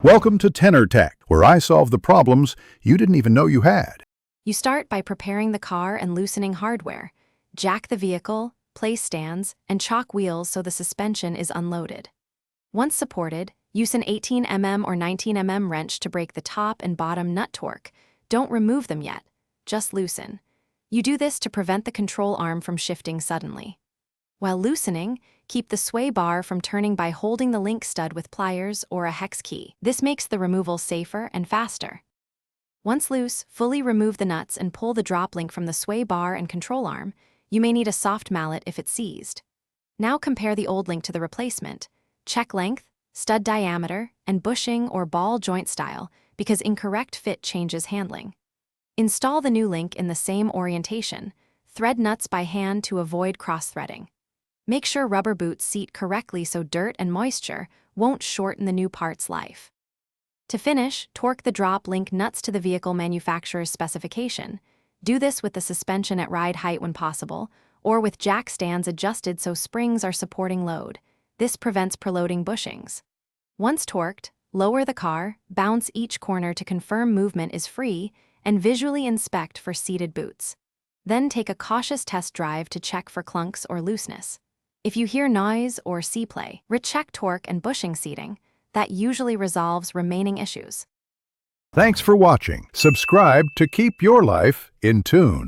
Welcome to Tenor Tech, where I solve the problems you didn't even know you had. You start by preparing the car and loosening hardware. Jack the vehicle, place stands, and chock wheels so the suspension is unloaded. Once supported, use an 18 mm or 19 mm wrench to break the top and bottom nut torque. Don't remove them yet, just loosen. You do this to prevent the control arm from shifting suddenly. While loosening, keep the sway bar from turning by holding the link stud with pliers or a hex key. This makes the removal safer and faster. Once loose, fully remove the nuts and pull the drop link from the sway bar and control arm. You may need a soft mallet if it's seized. Now compare the old link to the replacement. Check length, stud diameter, and bushing or ball joint style, because incorrect fit changes handling. Install the new link in the same orientation. Thread nuts by hand to avoid cross-threading. Make sure rubber boots seat correctly so dirt and moisture won't shorten the new part's life. To finish, torque the drop link nuts to the vehicle manufacturer's specification. Do this with the suspension at ride height when possible, or with jack stands adjusted so springs are supporting load. This prevents preloading bushings. Once torqued, lower the car, bounce each corner to confirm movement is free, and visually inspect for seated boots. Then take a cautious test drive to check for clunks or looseness. If you hear noise or C-play, recheck torque and bushing seating. That usually resolves remaining issues. Thanks for watching. Subscribe to keep your life in tune.